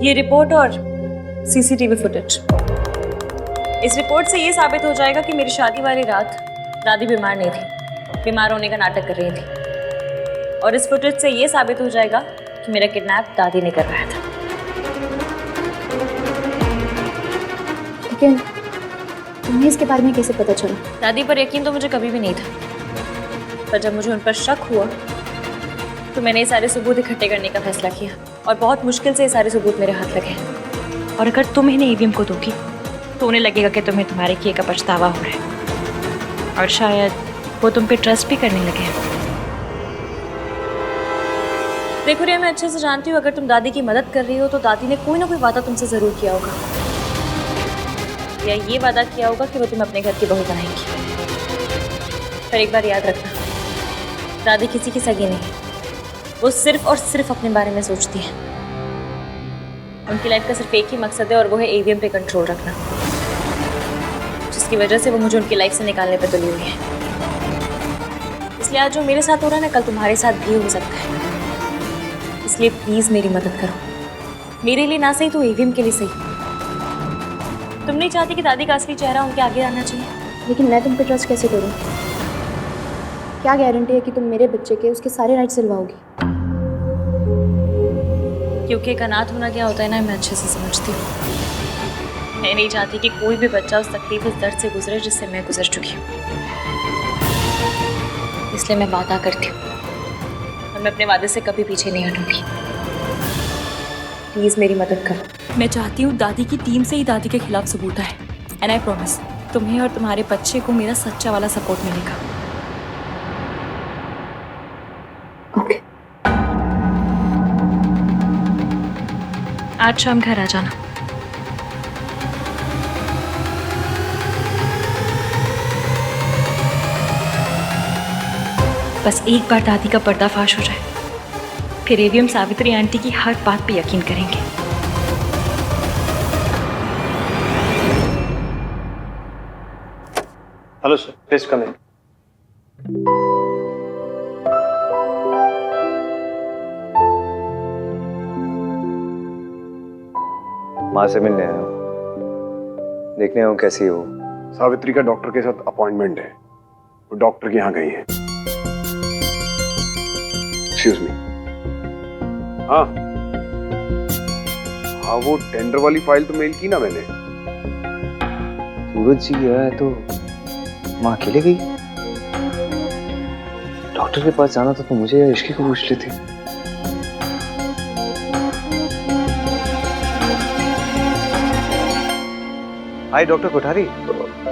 ये रिपोर्ट और CCTV footage, इस रिपोर्ट से ये साबित हो जाएगा कि मेरी शादी वाली रात दादी बीमार नहीं थी, बीमार होने का नाटक कर रही थी। और इस फुटेज से ये साबित हो जाएगा कि मेरा किडनैप दादी ने करवाया था। लेकिन तुम्हें इसके बारे में कैसे पता चला? दादी पर यकीन तो मुझे कभी भी नहीं था, पर जब मुझे उन पर शक हुआ तो मैंने ये सारे सबूत इकट्ठे करने का फैसला किया और बहुत मुश्किल से ये सारे सबूत मेरे हाथ लगे। और अगर तुम इन्हें ईवीएम को दोगी तो उन्हें लगेगा कि तुम्हें तुम्हारे किए का पछतावा हो रहा है और शायद वो तुम पे ट्रस्ट भी करने लगे। देखो रिया, मैं अच्छे से जानती हूँ अगर तुम दादी की मदद कर रही हो तो दादी ने कोई ना कोई वादा तुमसे जरूर किया होगा, या ये वादा किया होगा कि वो तुम्हें अपने घर की बहू बनाएंगी। पर एक बार याद रखना, दादी किसी की सगी नहीं, वो सिर्फ और सिर्फ अपने बारे में सोचती है। उनकी लाइफ का सिर्फ एक ही मकसद है और वो है ईवीएम पे कंट्रोल रखना, जिसकी वजह से वो मुझे उनकी लाइफ से निकालने पे तुली हुई है। इसलिए आज जो मेरे साथ हो रहा है ना, कल तुम्हारे साथ भी हो सकता है। इसलिए प्लीज मेरी मदद करो, मेरे लिए ना सही तो ईवीएम के लिए सही। तुम नहीं चाहती कि दादी का असली चेहरा उनके आगे आना चाहिए? लेकिन मैं तुम पे ट्रस्ट कैसे करूँ? क्या गारंटी है कि तुम मेरे बच्चे के उसके सारे राइट्स दिलवाओगी? क्योंकि एक अनाथ होना क्या होता है ना, मैं अच्छे से समझती हूँ। मैं नहीं चाहती कि कोई भी बच्चा उस तकलीफ, उस दर्द से गुजरे जिससे मैं गुजर चुकी हूँ। इसलिए मैं वादा करती हूँ और मैं अपने वादे से कभी पीछे नहीं हटूंगी। प्लीज मेरी मदद करो। मैं चाहती हूँ दादी की टीम से ही दादी के खिलाफ सबूत आए, एंड आई प्रॉमिस तुम्हें और तुम्हारे बच्चे को मेरा सच्चा वाला सपोर्ट मिलेगा। ओके। आज शाम घर आ जाना। बस एक बार दादी का पर्दाफाश हो जाए, फिर ईवीएम सावित्री आंटी की हर बात पे यकीन करेंगे। हेलो सर, प्लीज कम इन। माँ से मिलने आया हूँ, देखने आया हूँ कैसी हो। सावित्री का डॉक्टर के साथ अपॉइंटमेंट है, वो डॉक्टर के यहाँ गई है। Excuse me. हाँ हाँ, वो टेंडर वाली फाइल तो मेल की ना मैंने। सूरज जी गया है तो माँ अकेले गई? डॉक्टर के पास जाना था तो मुझे या इश्की को पूछ लेती। हाय डॉक्टर कोठारी।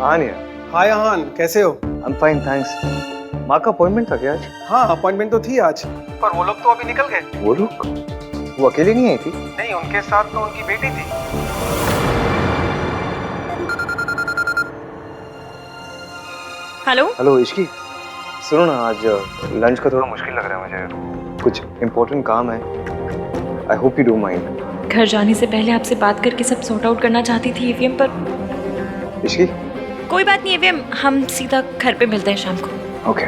हाँ नहीं। हाय आहान, कैसे हो? I am fine thanks. माँ का अपॉइंटमेंट था क्या आज? हाँ, अपॉइंटमेंट तो थी आज, पर वो लोग तो अभी निकल गए। वो लोग? वो अकेले नहीं आई थी? नहीं, उनके साथ तो उनकी बेटी थी। हेलो हेलो इश्की, सुनो ना, आज लंच का थोड़ा मुश्किल लग रहा है मुझे, कुछ इम्पोर्टेंट काम है। I hope you don't mind. घर जाने से पहले आपसे बात करके सब सॉर्ट आउट करना चाहती थी ईवीएम पर। इश्की कोई बात नहीं ईवीएम, हम सीधा घर पे मिलते हैं शाम को। ओके।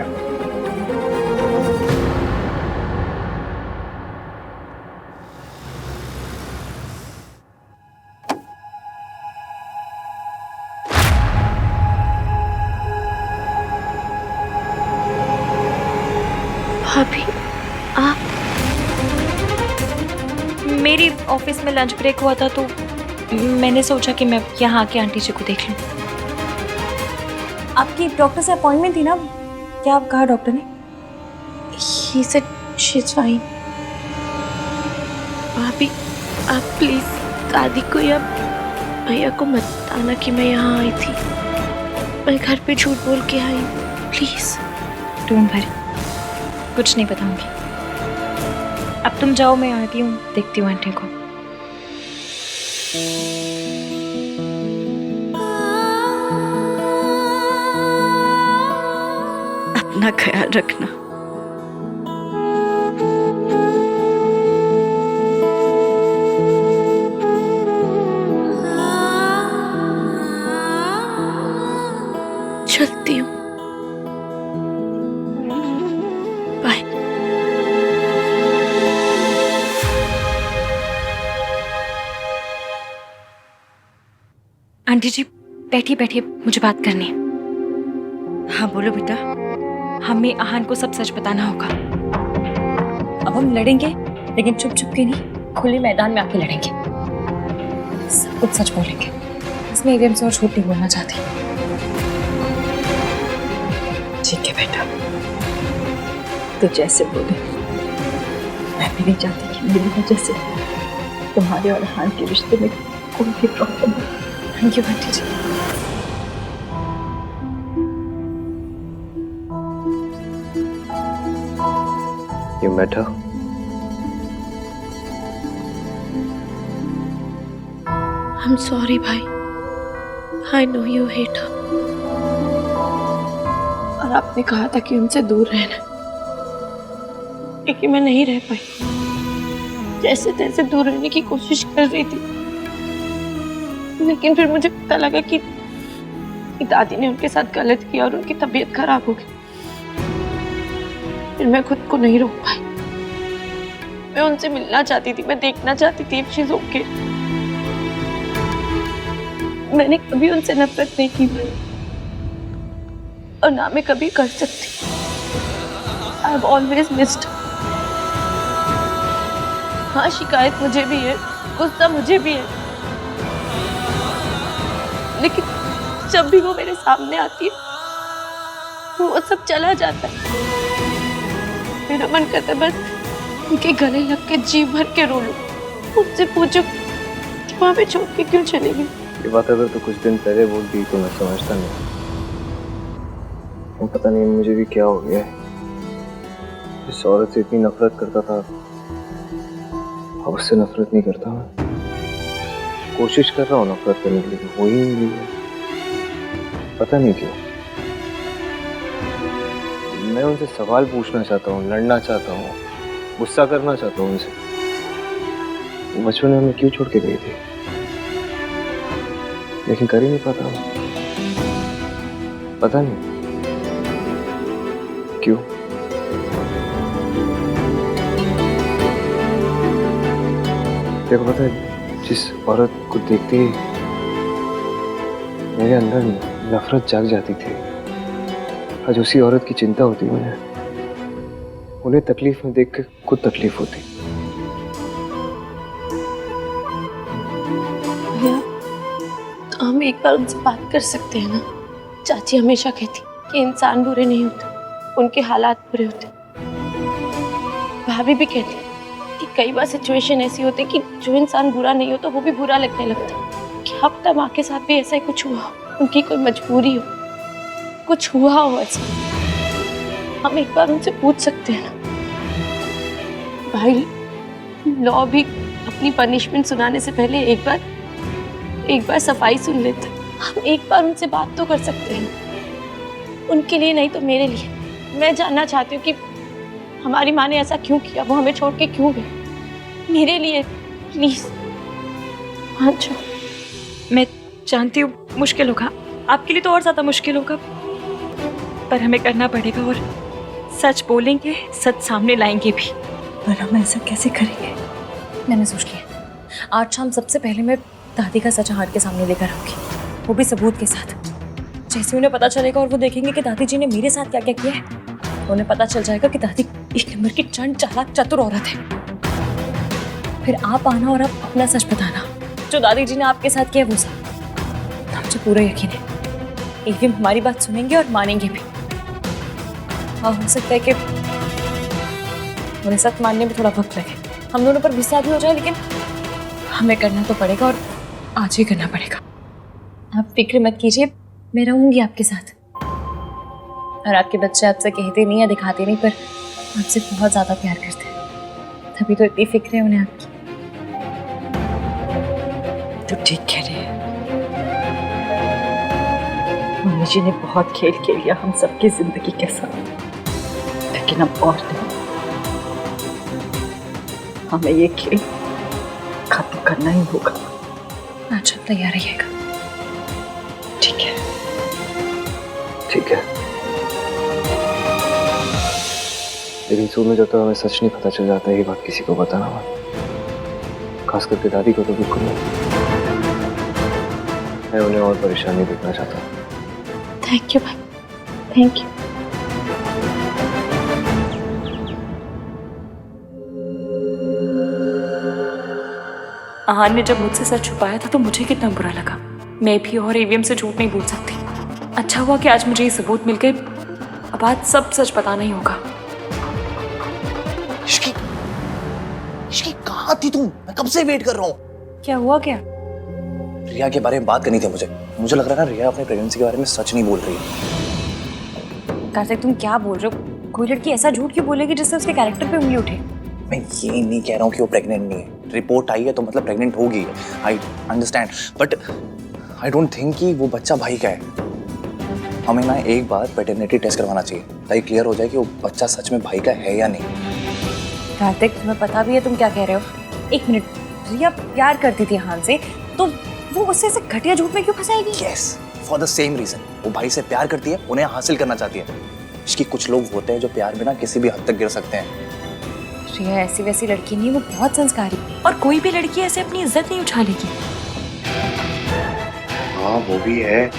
भाभी आप? मेरी ऑफिस में लंच ब्रेक हुआ था तो मैंने सोचा कि मैं यहाँ आके आंटी जी को देख लूँ। आपकी डॉक्टर से अपॉइंटमेंट थी ना, क्या आप कहा डॉक्टर ने? He said she's fine. भाभी आप प्लीज दादी को या भैया को मत बताना कि मैं यहाँ आई थी। मैं घर पे झूठ बोल के आई हूँ, प्लीज। डोंट वरी, कुछ नहीं बताऊंगी। अब तुम जाओ, मैं आती हूँ, देखती हूँ आंटी को। अपना ख्याल रखना। चलती हूँ, बाय। भाभी, आंटी जी बैठिए बैठिए, मुझे बात करनी है। हाँ बोलो बेटा। हमें आहान को सब सच बताना होगा। अब हम लड़ेंगे, लेकिन चुप चुप के नहीं, खुले मैदान में आके लड़ेंगे। सब कुछ सच बोलेंगे। इसमें एक से और झूठ नहीं बोलना चाहती। ठीक है बेटा, तो जैसे बोले। मैं भी नहीं चाहती कि मेरी वजह से तुम्हारे और हान के रिश्ते में कोई भी प्रॉब्लम हो। Thank you aunty ji. You met her? I'm sorry भाई, I know you hate her। और आपने कहा था कि उनसे दूर रहना, लेकिन मैं नहीं रह पाई। जैसे तैसे दूर रहने की कोशिश कर रही थी, लेकिन फिर मुझे पता लगा कि दादी ने उनके साथ गलत किया और उनकी तबीयत खराब हो गई। फिर मैं खुद को नहीं रोक पाई। मैं उनसे मिलना चाहती थी, मैं देखना चाहती थी इफ शी इज ओके। मैंने कभी उनसे नफरत नहीं की भाई, और ना मैं कभी कर सकती। I have always missed. हाँ, शिकायत मुझे भी है, गुस्सा मुझे भी है, लेकिन जब भी वो मेरे सामने आती है वो सब चला जाता है। मेरा मन करता है बस उनके गले लग के जी भर के रो लूं। उनसे पूछो कि वहां पे छोड़ के क्यों चली गई। ये बात अगर तो कुछ दिन पहले बोल दी तो मैं समझता नहीं। वो पता नहीं मुझे भी क्या हो गया है। इस औरत से इतनी नफरत करता था, अब उससे नफरत नहीं करता। मैं कोशिश कर रहा हूँ नफरत करने के लिए, हो ही नहीं रही है। पता नहीं क्यों। मैं उनसे सवाल पूछना चाहता हूँ, लड़ना चाहता हूँ, गुस्सा करना चाहता हूँ उनसे। बचपन में हमें क्यों छोड़ के गई थी, लेकिन कर ही नहीं पाता। पता नहीं क्यों। देखो पता है, जिस औरत को देखते ही मेरे अंदर नफरत जाग जाती थी, आज उसी औरत की चिंता होती मुझे। उन्हें तकलीफ में देख के खुद तकलीफ होती। भैया, तो हम एक बार उनसे बात कर सकते हैं ना। चाची हमेशा कहती कि इंसान बुरे नहीं होते, उनके हालात बुरे होते। भाभी भी कहती कि कई बार सिचुएशन ऐसी होती कि जो इंसान बुरा नहीं हो तो वो भी बुरा लगने लगता। क्या पता माँ के साथ भी ऐसा ही कुछ हुआ, उनकी कोई मजबूरी हो, कुछ हुआ हो ऐसा। हम एक बार उनसे पूछ सकते हैं ना। भाई, लॉ भी अपनी पनिशमेंट सुनाने से पहले एक बार सफाई सुन लेते। हम एक बार उनसे बात तो कर सकते हैं, उनके लिए नहीं तो मेरे लिए। मैं जानना चाहती हूँ कि हमारी माँ ने ऐसा क्यों किया, वो हमें छोड़ के क्यों गए। मेरे लिए प्लीज। हाँ जो मैं जानती हूँ मुश्किल होगा, आपके लिए तो और ज्यादा मुश्किल होगा, पर हमें करना पड़ेगा। और सच बोलेंगे, सच सामने लाएंगे भी। पर हम ऐसा कैसे करेंगे? मैंने सोच लिया, आज शाम सबसे पहले मैं दादी का सच हाथ के सामने लेकर आऊंगी, वो भी सबूत के साथ। जैसे उन्हें पता चलेगा और वो देखेंगे कि दादी जी ने मेरे साथ क्या क्या किया है, उन्हें पता चल जाएगा कि दादी एक नंबर की चंड चालाक चतुर औरत है। फिर आप आना और आप अपना सच बताना, जो दादी जी ने आपके साथ किया वो सब। मुझे पूरा यकीन है एक दिन हमारी बात सुनेंगे और मानेंगे भी। हाँ, हो सकता है कि उन्हें सच मानने में थोड़ा वक्त लगे, हम दोनों पर गुस्सा भी हो जाए, लेकिन हमें करना तो पड़ेगा और आज ही करना पड़ेगा। आप फिक्र मत कीजिए, मैं रहूंगी आपके साथ। और आपके बच्चे आपसे कहते नहीं या दिखाते नहीं, पर आपसे बहुत ज्यादा प्यार करते हैं, तभी तो इतनी फिक्र है उन्हें आपकी। तो ठीक कह रही है। मम्मी जी ने बहुत खेल खेल लिया हम सबकी जिंदगी के साथ, लेकिन अब और नहीं। हमें ये खेल खत्म करना ही होगा। अच्छा, तैयार रहिएगा। ठीक है। ठीक है, लेकिन सुन में जब तक हमें सच नहीं पता चल जाता, ये बात किसी को बताना मत, खास करके दादी को तो बिल्कुल नहीं। मैं उन्हें और परेशान नहीं देखना चाहता। थैंक यू भाई, थैंक यू। आहान ने जब मुझसे सच छुपाया था तो मुझे कितना बुरा लगा। मैं भी और एवीएम से झूठ नहीं बोल सकती। अच्छा हुआ कि आज मुझे ये सबूत मिल गए। अब आज सब सच बताना ही होगा। इश्की, इश्की कहाँ थी तुम? मैं कब से वेट कर रहा हूँ। क्या हुआ क्या? रिया के बारे में बात करनी थी मुझे लग रहा है ना रिया अपने प्रेगनेंसी के बारे में सच नहीं बोल रही है। कार्तिक तुम क्या बोल रहे हो? कोई लड़की ऐसा झूठ क्यों बोलेगी जिससे उसके कैरेक्टर पे उंगली उठे? मैं ये नहीं कह रहा हूँ कि वो प्रेग्नेंट नहीं है। रिपोर्ट आई है तो मतलब प्रेग्नेंट होगी। I understand, but I don't think कि वो बच्चा भाई का है। हमें ना एक बार पैटर्निटी टेस्ट करवाना चाहिए ताकि क्लियर हो जाए कि वो बच्चा सच में भाई का है या नहीं। कार्तिक तुम्हें पता भी है तुम क्या कह रहे हो? एक मिनट, रिया प्यार करती थी आहान से तो वो उससे ऐसे घटिया झूठ में क्यों फंसाएगी? Yes, for the same reason. वो भाई से प्यार करती है, उन्हें हासिल करना चाहती है। इसकी कुछ लोग होते हैं जो प्यार में ना किसी भी हद तक गिर सकते हैं। रिया ऐसी वैसी लड़की नहीं, वो बहुत संस्कारी और कोई भी लड़की ऐसे अपनी इज्जत नहीं उछालेगी। हाँ वो भी है।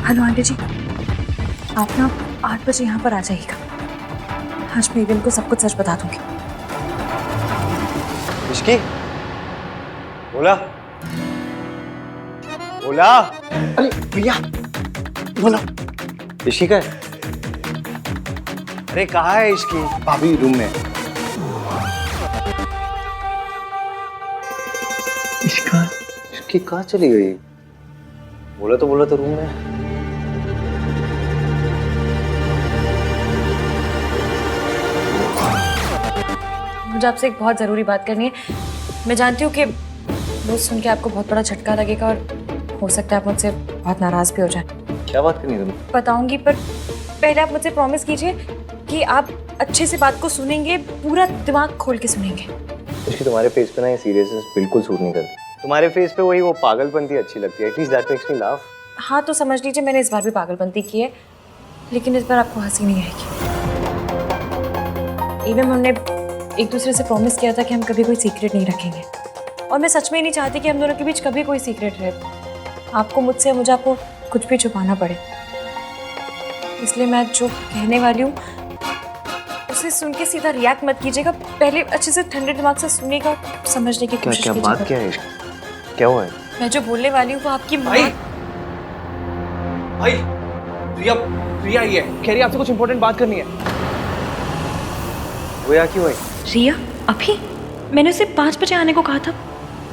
हेलो आंटी जी, आप ना 8 बजे यहाँ पर आ जाइएगा। आज मैं एवियम को सब कुछ सच बता दूंगी। इश्की, बोला बोला। अरे भैया बोलो। इश्की का है? अरे कहाँ है इश्की? भाभी रूम में। इश्की कहाँ चली गई? बोला तो रूम में। मुझे आपसे एक बहुत ज़रूरी बात करनी है। मैं जानती हूँ कि वो सुन के आपको बहुत बड़ा झटका लगेगा और हो सकता है आप मुझसे बहुत नाराज़ भी हो जाए। क्या बात करनी है तुम्हें? बताऊंगी, पर पहले आप मुझसे प्रॉमिस कीजिए कि आप अच्छे से बात को सुनेंगे, पूरा दिमाग खोल के सुनेंगे। इश्की तुम्हारे फेस पे ना ये सीरियसनेस बिल्कुल सूट नहीं करती। तुम्हारे फेस पे वही वो पागलपंती अच्छी लगती है। At least that makes me laugh. हाँ तो समझ लीजिए मैंने इस बार भी पागलपंती की है, लेकिन इस बार आपको हंसी नहीं आएगी। एवं हमने एक दूसरे से प्रॉमिस किया था कि हम कभी कोई सीक्रेट नहीं रखेंगे, और मैं सच में नहीं चाहती कि हम दोनों के बीच कभी कोई सीक्रेट रहे। आपको मुझसे, मुझे आपको कुछ भी छुपाना पड़े। इसलिए मैं जो कहने वाली हूँ उसे सुन के सीधा रिएक्ट मत कीजिएगा। पहले अच्छे से ठंडे दिमाग से सुनिएगा, समझने की कोशिश क्या कीजिएगा। बात क्या है इश्की? क्या हुआ है? मैं जो बोलने वाली हूँ वो आपकी माँ। भाई रिया रिया ही है, कह रही है आपसे कुछ इंपॉर्टेंट बात करनी है। वो यहाँ क्यों आई? रिया अभी? मैंने उसे 5 बजे आने को कहा था,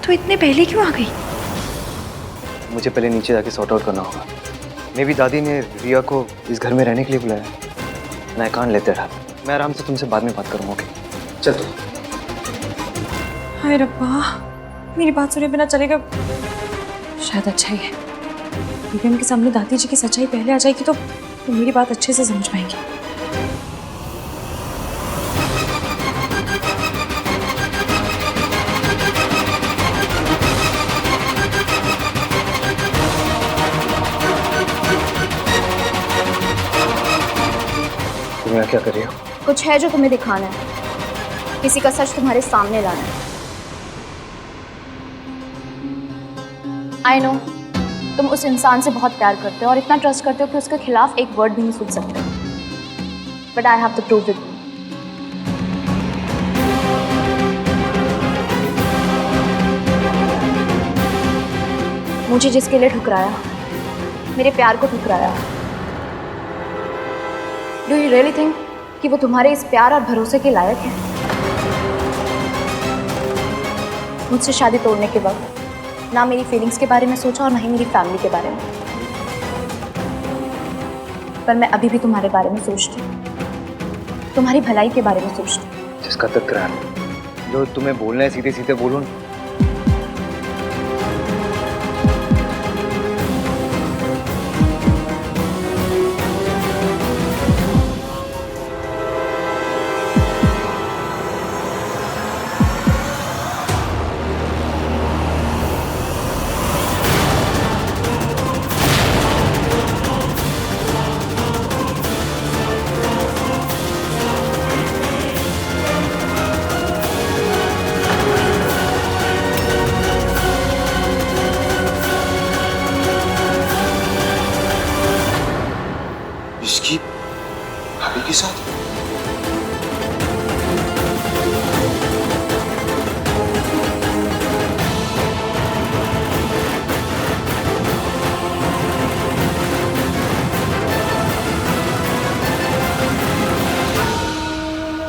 तो इतने पहले क्यों आ गई? मुझे पहले नीचे जाके सॉर्ट आउट करना होगा। मे भी दादी ने रिया को इस घर में रहने के लिए बुलाया। मैं कान लेते रहा। मैं आराम से तुमसे बाद में बात करूँगा। ओके चल तू। हाय रब्बा, मेरी बात सुने बिना चलेगा। शायद अच्छा ही है, क्योंकि उनके सामने दादी जी की सच्चाई पहले आ जाएगी तो मेरी बात अच्छे से समझ पाएंगे। तुम यहाँ क्या कर रही हो? कुछ है जो तुम्हें दिखाना है, किसी का सच तुम्हारे सामने लाना है। आई नो तुम उस इंसान से बहुत प्यार करते हो और इतना ट्रस्ट करते हो कि उसके खिलाफ एक वर्ड भी नहीं सुन सकते, but I have the proof with me. मुझे जिसके लिए ठुकराया, मेरे प्यार को ठुकराया, डू यू रियली थिंक कि वो तुम्हारे इस प्यार और भरोसे के लायक है? मुझसे शादी तोड़ने के वक्त ना मेरी फीलिंग्स के बारे में सोचा और ना ही मेरी फैमिली के बारे में, पर मैं अभी भी तुम्हारे बारे में सोचती हूँ, तुम्हारी भलाई के बारे में सोचती हूँ। जिसका तकरार है, जो तुम्हें बोलना है सीधे सीधे बोलो ना। इसकी भाभी के साथ?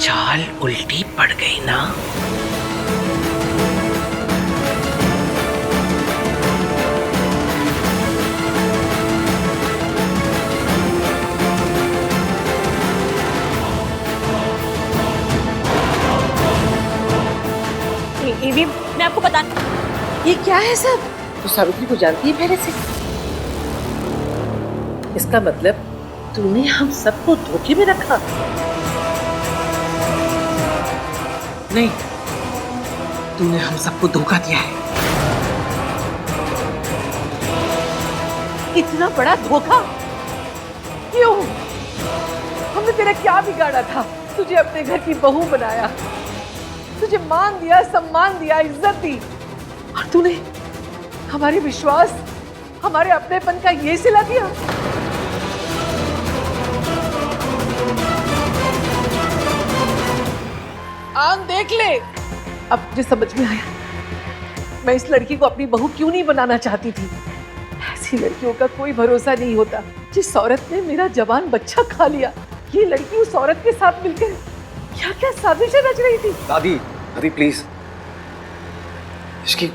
चाल उल्टी पड़ गई ना। ये मैं आपको बता, ये क्या है सब? तू सावित्री को जानती है पहले से? इसका मतलब तूने हम सबको धोखे में रखा? नहीं, तूने हम सबको धोखा दिया है। इतना बड़ा धोखा क्यों? हमने तेरा क्या बिगाड़ा था? तुझे अपने घर की बहू बनाया, तुझे मान दिया, सम्मान दिया, इज्जत दी, और तूने हमारे विश्वास, हमारे अपनेपन का ये सिला दिया। आन देख ले। अब मुझे समझ में आया, मैं इस लड़की को अपनी बहू क्यों नहीं बनाना चाहती थी। ऐसी लड़कियों का कोई भरोसा नहीं होता। जिस औरत ने मेरा जवान बच्चा खा लिया, ये लड़की उस औरत के साथ मिलकर क्या क्या साजिशें रच रही थी। दादी, दादी प्लीज, इसकी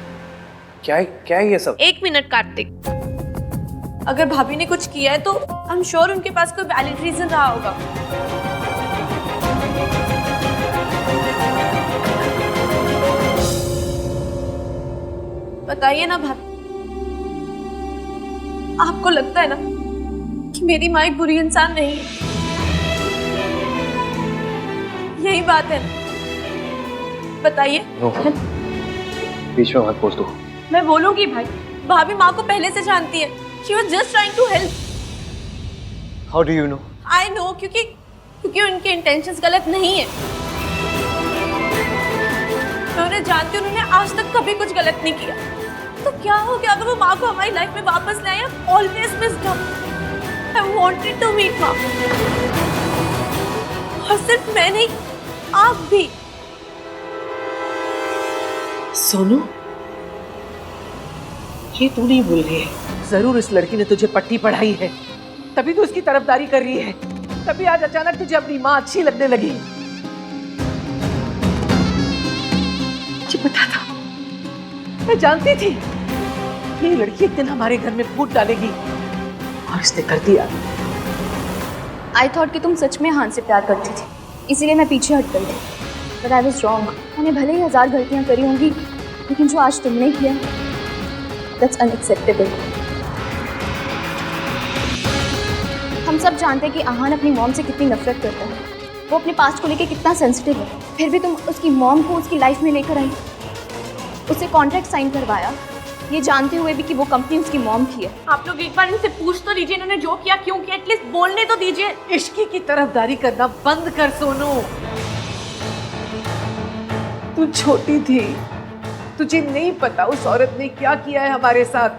क्या है ये सब? 1 मिनट कार्तिक, अगर भाभी ने कुछ किया है तो आई एम श्योर उनके पास कोई वैलिड रीजन रहा होगा। बताइए ना भाभी, आपको लगता है ना कि मेरी माँ एक बुरी इंसान नहीं है? यही बात है ना? बताइए। बीच में मत बोल तू। मैं बोलूंगी भाई, भाभी माँ को पहले से जानती है। She was just trying to help. How do you know? I know, क्योंकि उनके इंटेंशंस गलत नहीं है। मैं उन्हें जानती हूँ, उन्होंने आज तक कभी कुछ गलत नहीं किया। तो क्या हो गया अगर वो माँ को हमारी लाइफ में वापस ले आए? Always missed her. I wanted to meet माँ। और सिर्फ मैं नहीं, आप भी। सोनू, ये तू नहीं भूल रही है? जरूर इस लड़की ने तुझे पट्टी पढ़ाई है, तभी तू उसकी तरफदारी कर रही है। तभी आज अचानक तुझे अपनी माँ अच्छी लगने लगी। मुझे पता था, मैं जानती थी ये लड़की एक दिन हमारे घर में फूट डालेगी, और इसने कर दिया। आई थॉट कि तुम सच में हान से प्यार करती थी, इसीलिए मैं पीछे हट गई थी। But I was wrong. मैंने भले ही 1000 गलतियां करी होंगी, लेकिन जो आज तुमने किया, दैट्स अनएक्सेप्टेबल। हम सब जानते हैं कि आहान अपनी मॉम से कितनी नफरत करता है, वो अपने पास्ट को लेकर कितना सेंसिटिव है। फिर भी तुम उसकी मॉम को उसकी लाइफ में लेकर आई, उससे कॉन्ट्रैक्ट साइन करवाया, ये जानते हुए भी कि वो कंपनी उसकी मॉम की है। आप लोग एक बार इनसे पूछ तो लीजिए इन्होंने जो किया क्यों किया, एटलीस्ट बोलने तो दीजिए। इश्की की तरफदारी करना बंद कर सोनू। तू छोटी थी, तुझे नहीं पता उस औरत ने क्या किया है हमारे साथ,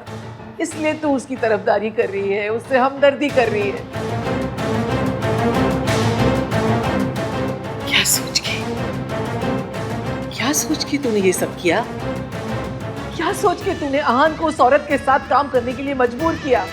इसलिए तू उसकी तरफदारी कर रही है, उससे हमदर्दी कर रही है। क्या सोच के तूने ये सब किया? क्या सोच के तूने आहान को उस औरत के साथ काम करने के लिए मजबूर किया?